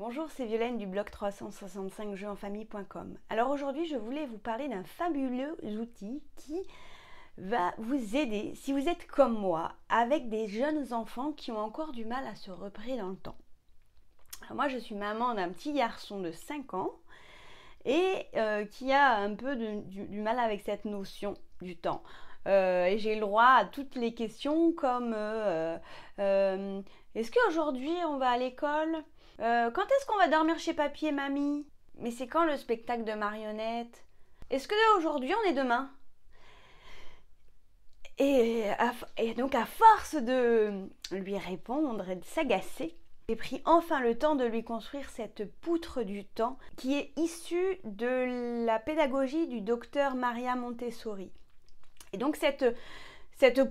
Bonjour, c'est Violaine du blog 365jeuxenfamille.com. Alors aujourd'hui, je voulais vous parler d'un fabuleux outil qui va vous aider si vous êtes comme moi, avec des jeunes enfants qui ont encore du mal à se repérer dans le temps. Alors moi, je suis maman d'un petit garçon de 5 ans et qui a un peu du mal avec cette notion du temps. Et j'ai le droit à toutes les questions comme est-ce qu'aujourd'hui on va à l'école? Quand est-ce qu'on va dormir chez papy et mamie? Mais c'est quand le spectacle de marionnettes? Est-ce que aujourd'hui on est demain? Et donc à force de lui répondre et de s'agacer, j'ai pris enfin le temps de lui construire cette poutre du temps qui est issue de la pédagogie du docteur Maria Montessori. Et donc cette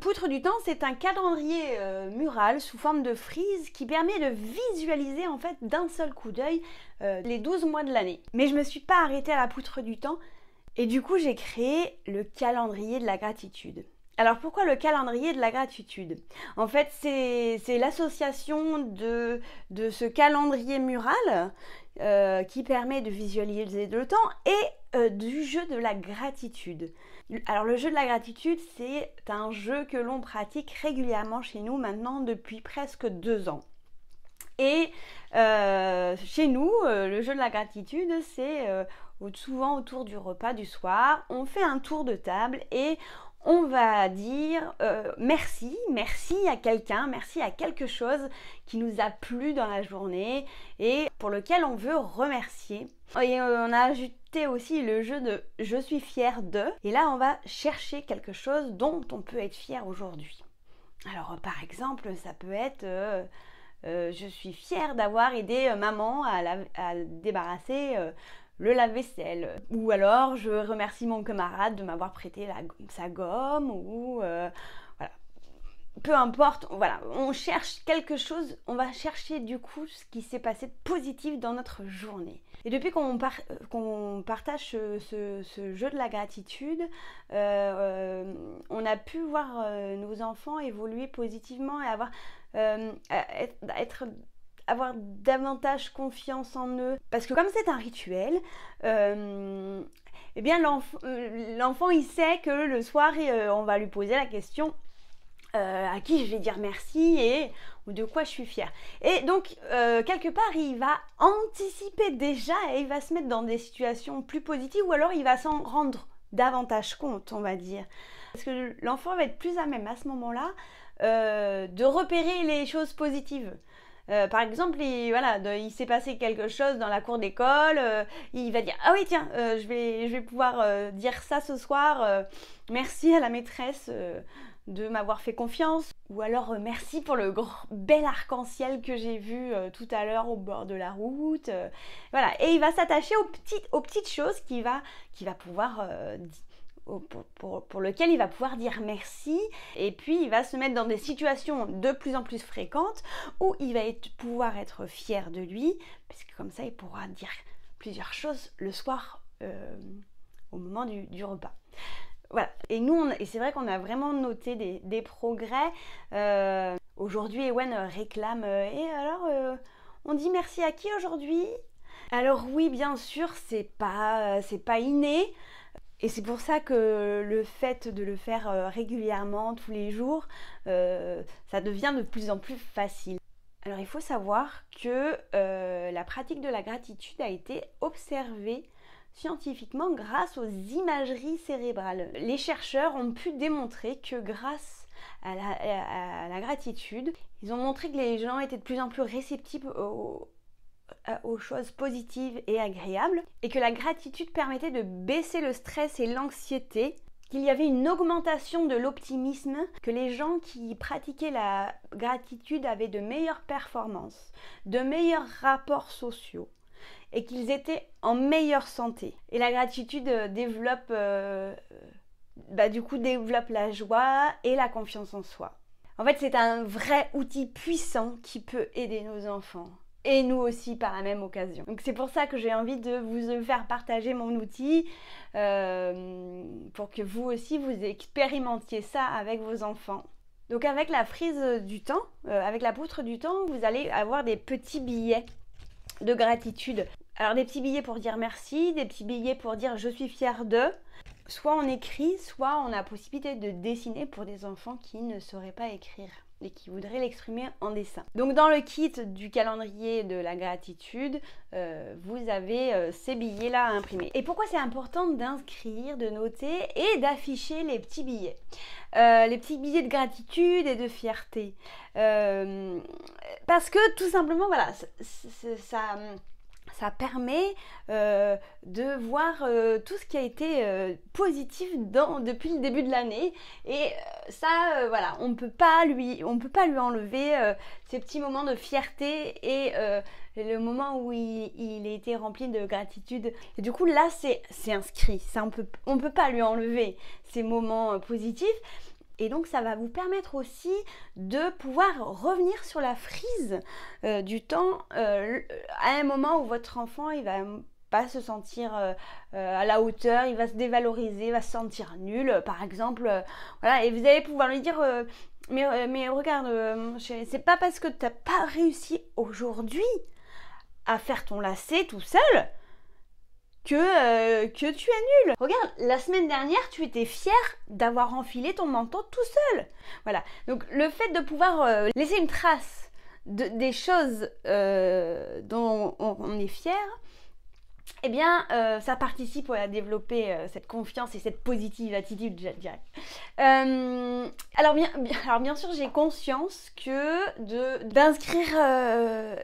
poutre du temps, c'est un calendrier mural sous forme de frise qui permet de visualiser en fait d'un seul coup d'œil les 12 mois de l'année. Mais je ne me suis pas arrêtée à la poutre du temps et du coup j'ai créé le calendrier de la gratitude. Alors pourquoi le calendrier de la gratitude? En fait c'est l'association de ce calendrier mural qui permet de visualiser le temps et du jeu de la gratitude. Alors le jeu de la gratitude, c'est un jeu que l'on pratique régulièrement chez nous maintenant depuis presque 2 ans. Et chez nous, le jeu de la gratitude, c'est souvent autour du repas du soir, on fait un tour de table et on va dire merci à quelqu'un, merci à quelque chose qui nous a plu dans la journée et pour lequel on veut remercier. Et on a ajouté aussi le jeu de je suis fière de. Et là, on va chercher quelque chose dont on peut être fier aujourd'hui. Alors, par exemple, ça peut être je suis fière d'avoir aidé maman à débarrasser le lave-vaisselle. Ou alors, je remercie mon camarade de m'avoir prêté sa gomme. Ou voilà. Peu importe, voilà, on cherche quelque chose, on va chercher du coup ce qui s'est passé de positif dans notre journée. Et depuis qu'on partage ce jeu de la gratitude, on a pu voir nos enfants évoluer positivement et avoir davantage confiance en eux. Parce que comme c'est un rituel, eh bien l'enfant il sait que le soir on va lui poser la question à qui je vais dire merci ou de quoi je suis fière. Et donc, quelque part, il va anticiper déjà et il va se mettre dans des situations plus positives ou alors il va s'en rendre davantage compte, on va dire. Parce que l'enfant va être plus à même à ce moment-là de repérer les choses positives. Par exemple, il s'est passé quelque chose dans la cour d'école, il va dire ah oui tiens, je vais pouvoir dire ça ce soir, merci à la maîtresse de m'avoir fait confiance, ou alors merci pour le bel arc-en-ciel que j'ai vu tout à l'heure au bord de la route, voilà, et il va s'attacher aux petites choses qu'il va pouvoir pour lequel il va pouvoir dire merci, et puis il va se mettre dans des situations de plus en plus fréquentes où il va pouvoir être fier de lui, puisque comme ça il pourra dire plusieurs choses le soir au moment du repas. Voilà. Et nous, et c'est vrai qu'on a vraiment noté des progrès. Aujourd'hui, Ewen réclame et alors, on dit merci à qui aujourd'hui? Alors oui, bien sûr, c'est pas inné. Et c'est pour ça que le fait de le faire régulièrement, tous les jours, ça devient de plus en plus facile. Alors il faut savoir que la pratique de la gratitude a été observée scientifiquement grâce aux imageries cérébrales. Les chercheurs ont pu démontrer que grâce à la gratitude, ils ont montré que les gens étaient de plus en plus réceptifs aux choses positives et agréables, et que la gratitude permettait de baisser le stress et l'anxiété, qu'il y avait une augmentation de l'optimisme, que les gens qui pratiquaient la gratitude avaient de meilleures performances, de meilleurs rapports sociaux, et qu'ils étaient en meilleure santé. Et la gratitude développe la joie et la confiance en soi. En fait, c'est un vrai outil puissant qui peut aider nos enfants. Et nous aussi par la même occasion. Donc c'est pour ça que j'ai envie de vous faire partager mon outil pour que vous aussi vous expérimentiez ça avec vos enfants. Donc avec la frise du temps, avec la poutre du temps, vous allez avoir des petits billets de gratitude. Alors des petits billets pour dire merci, des petits billets pour dire je suis fière de. Soit on écrit, soit on a la possibilité de dessiner pour des enfants qui ne sauraient pas écrire et qui voudraient l'exprimer en dessin. Donc dans le kit du calendrier de la gratitude, vous avez ces billets-là à imprimer. Et pourquoi c'est important d'inscrire, de noter et d'afficher les petits billets? Les petits billets de gratitude et de fierté. Parce que tout simplement, voilà, ça permet de voir tout ce qui a été positif depuis le début de l'année et ça voilà, on peut pas lui enlever ces petits moments de fierté et le moment où il a été rempli de gratitude. Et du coup là c'est inscrit, ça on peut pas lui enlever ces moments positifs. Et donc ça va vous permettre aussi de pouvoir revenir sur la frise du temps à un moment où votre enfant il va pas se sentir à la hauteur, il va se dévaloriser, il va se sentir nul par exemple. Voilà, et vous allez pouvoir lui dire mais regarde, c'est pas parce que t'as pas réussi aujourd'hui à faire ton lacet tout seul que tu es nul. Regarde, la semaine dernière, tu étais fière d'avoir enfilé ton manteau tout seul. Voilà. Donc, le fait de pouvoir laisser une trace des choses dont on est fier, eh bien, ça participe à développer cette confiance et cette positive attitude, je dirais. Alors bien sûr, j'ai conscience que d'inscrire,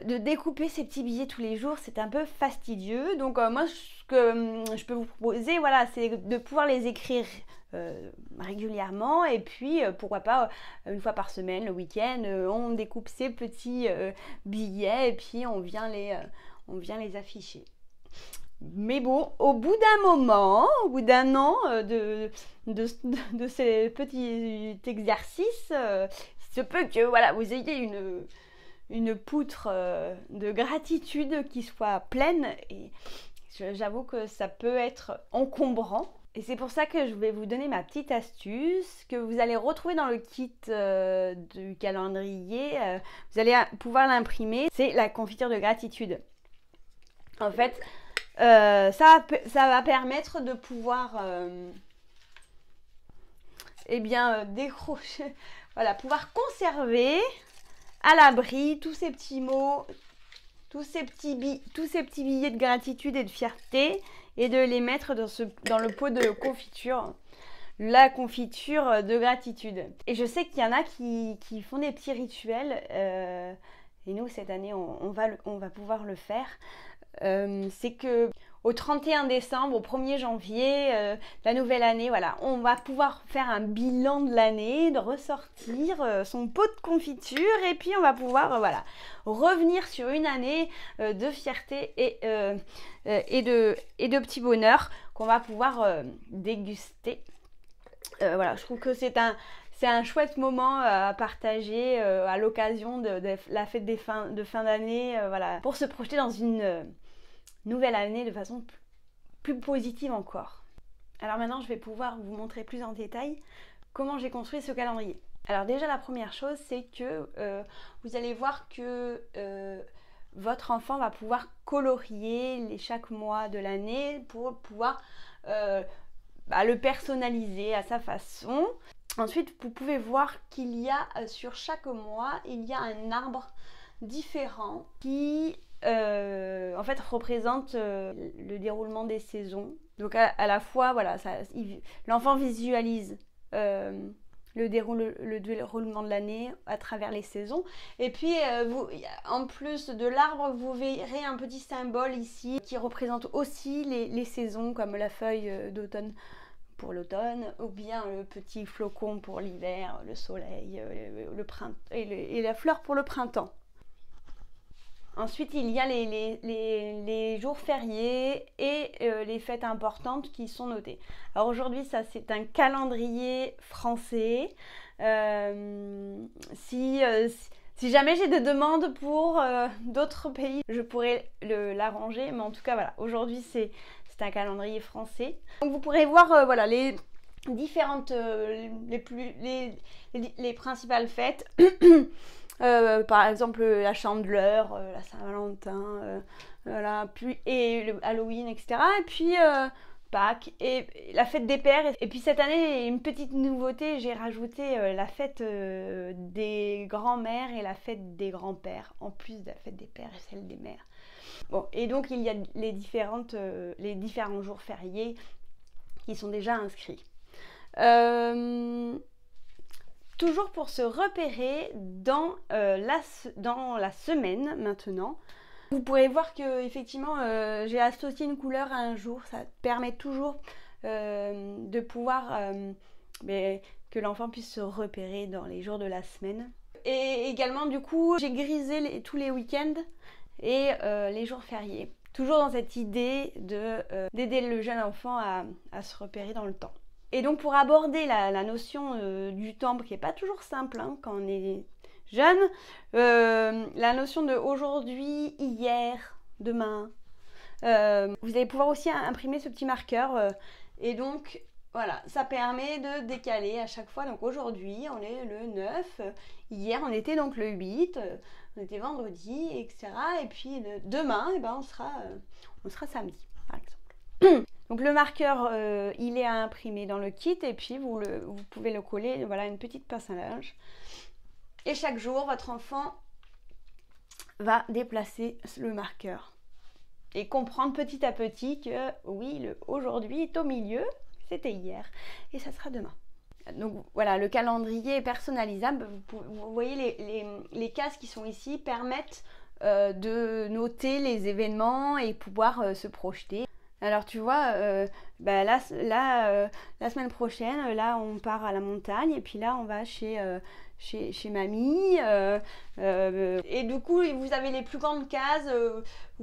de découper ces petits billets tous les jours, c'est un peu fastidieux. Donc moi, ce que je peux vous proposer, voilà, c'est de pouvoir les écrire régulièrement et puis pourquoi pas une fois par semaine, le week-end, on découpe ces petits billets et puis on vient les afficher. Mais bon, au bout d'un moment, au bout d'un an de ces petits exercices, il se peut que voilà, vous ayez une poutre de gratitude qui soit pleine et j'avoue que ça peut être encombrant. Et c'est pour ça que je vais vous donner ma petite astuce que vous allez retrouver dans le kit du calendrier. Vous allez pouvoir l'imprimer. C'est la confiture de gratitude. En fait, ça va permettre de pouvoir décrocher, voilà, pouvoir conserver à l'abri tous ces petits mots, tous ces petits billets de gratitude et de fierté et de les mettre dans le pot de confiture, la confiture de gratitude. Et je sais qu'il y en a qui font des petits rituels et nous cette année on va pouvoir le faire. C'est que au 31 décembre, au 1er janvier, la nouvelle année, voilà, on va pouvoir faire un bilan de l'année, de ressortir son pot de confiture et puis on va pouvoir voilà, revenir sur une année de fierté et de petits bonheurs qu'on va pouvoir déguster. Voilà, je trouve que c'est un chouette moment à partager à l'occasion de la fête de fin d'année, voilà, pour se projeter dans une nouvelle année de façon plus positive encore. Alors maintenant, je vais pouvoir vous montrer plus en détail comment j'ai construit ce calendrier. Alors déjà, la première chose, c'est que vous allez voir que votre enfant va pouvoir colorier chaque mois de l'année pour pouvoir le personnaliser à sa façon. Ensuite, vous pouvez voir qu'il y a sur chaque mois, il y a un arbre différent qui en fait représente le déroulement des saisons. Donc à la fois, voilà, l'enfant visualise le déroulement de l'année à travers les saisons. Et puis, en plus de l'arbre, vous verrez un petit symbole ici qui représente aussi les saisons, comme la feuille d'automne pour l'automne, ou bien le petit flocon pour l'hiver, le soleil, le printemps et la fleur pour le printemps. Ensuite, il y a les jours fériés et les fêtes importantes qui sont notées. Alors aujourd'hui, ça c'est un calendrier français. Si jamais j'ai des demandes pour d'autres pays, je pourrais l'arranger. Mais en tout cas, voilà, aujourd'hui c'est un calendrier français. Donc vous pourrez voir voilà, les différentes, les principales fêtes. Par exemple la Chandeleur, la Saint-Valentin, voilà, puis, et le Halloween, etc. Et puis Pâques et la fête des pères. Et puis cette année, une petite nouveauté, j'ai rajouté la fête des grands-mères et la fête des grands-pères, en plus de la fête des pères et celle des mères. Bon, et donc il y a les différents jours fériés qui sont déjà inscrits. Toujours pour se repérer dans la semaine maintenant. Vous pourrez voir que effectivement j'ai associé une couleur à un jour. Ça permet toujours de pouvoir que l'enfant puisse se repérer dans les jours de la semaine. Et également du coup j'ai grisé tous les week-ends et les jours fériés. Toujours dans cette idée d'aider le jeune enfant à se repérer dans le temps. Et donc pour aborder la notion du temps, qui n'est pas toujours simple hein, quand on est jeune, la notion de aujourd'hui, hier, demain, vous allez pouvoir aussi imprimer ce petit marqueur et donc voilà, ça permet de décaler à chaque fois. Donc aujourd'hui on est le 9, hier on était donc le 8, on était vendredi, etc. Et puis demain on sera samedi par exemple. Donc le marqueur, il est à imprimer dans le kit et puis vous pouvez le coller, voilà, une petite pince à linge. Et chaque jour, votre enfant va déplacer le marqueur et comprendre petit à petit que oui, aujourd'hui est au milieu, c'était hier et ça sera demain. Donc voilà, le calendrier est personnalisable. Vous voyez les cases qui sont ici permettent de noter les événements et pouvoir se projeter. Alors tu vois, la semaine prochaine, là on part à la montagne et puis là on va chez mamie. Et du coup vous avez les plus grandes cases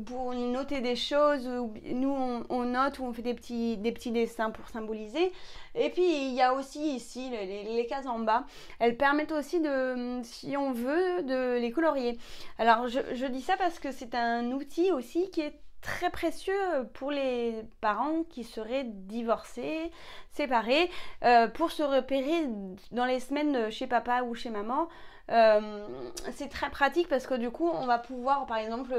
pour noter des choses. Nous on note ou on fait des petits dessins pour symboliser. Et puis il y a aussi ici les cases en bas. Elles permettent aussi si on veut, de les colorier. Alors je dis ça parce que c'est un outil aussi qui est très précieux pour les parents qui seraient divorcés, séparés, pour se repérer dans les semaines chez papa ou chez maman. C'est très pratique parce que du coup on va pouvoir par exemple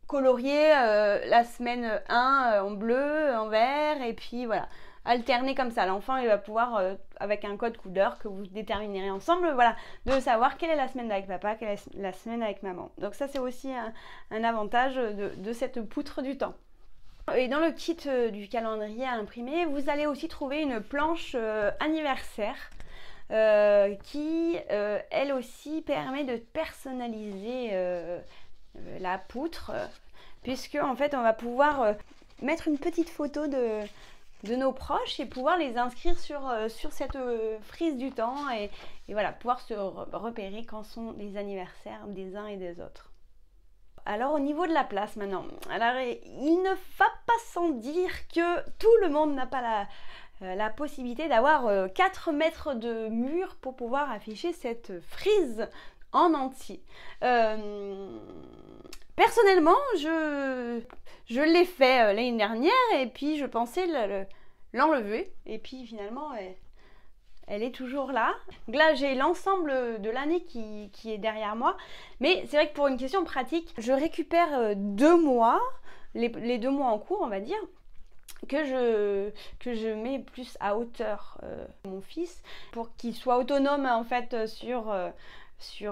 colorier la semaine 1 en bleu, en vert et puis voilà, alterner comme ça. L'enfant il va pouvoir avec un code couleur que vous déterminerez ensemble, voilà, de savoir quelle est la semaine avec papa, quelle est la semaine avec maman. Donc ça c'est aussi un avantage de cette poutre du temps. Et dans le kit du calendrier à imprimer, vous allez aussi trouver une planche anniversaire qui elle aussi permet de personnaliser la poutre, puisque en fait on va pouvoir mettre une petite photo de nos proches et pouvoir les inscrire sur cette frise du temps et voilà, pouvoir se repérer quand sont les anniversaires des uns et des autres. Alors au niveau de la place maintenant, alors il ne va pas sans dire que tout le monde n'a pas la possibilité d'avoir 4 mètres de mur pour pouvoir afficher cette frise en entier. Personnellement, je l'ai fait l'année dernière et puis je pensais l'enlever et puis finalement elle est toujours là. Donc là j'ai l'ensemble de l'année qui est derrière moi, mais c'est vrai que pour une question pratique, je récupère 2 mois, les 2 mois en cours on va dire, que je mets plus à hauteur mon fils pour qu'il soit autonome en fait sur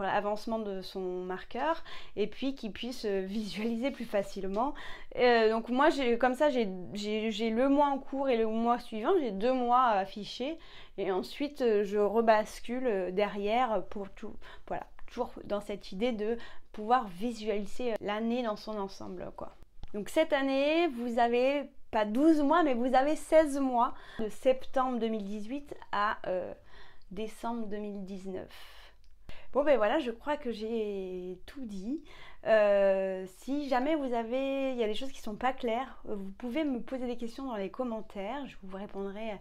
l'avancement de son marqueur et puis qu'il puisse visualiser plus facilement. Donc moi comme ça j'ai le mois en cours et le mois suivant, j'ai 2 mois affichés et ensuite je rebascule derrière pour tout, voilà, toujours dans cette idée de pouvoir visualiser l'année dans son ensemble quoi. Donc cette année vous avez pas 12 mois mais vous avez 16 mois de septembre 2018 à décembre 2019. Bon ben voilà, je crois que j'ai tout dit. Si jamais il y a des choses qui ne sont pas claires, vous pouvez me poser des questions dans les commentaires. Je vous répondrai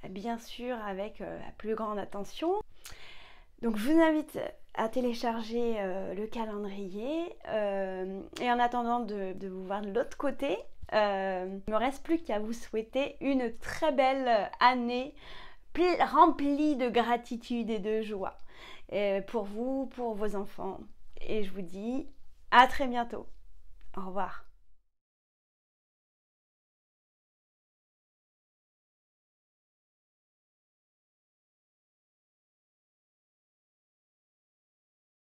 bien sûr avec la plus grande attention. Donc je vous invite à télécharger le calendrier et en attendant de vous voir de l'autre côté, il ne me reste plus qu'à vous souhaiter une très belle année rempli de gratitude et de joie pour vous, pour vos enfants. Et je vous dis à très bientôt. Au revoir.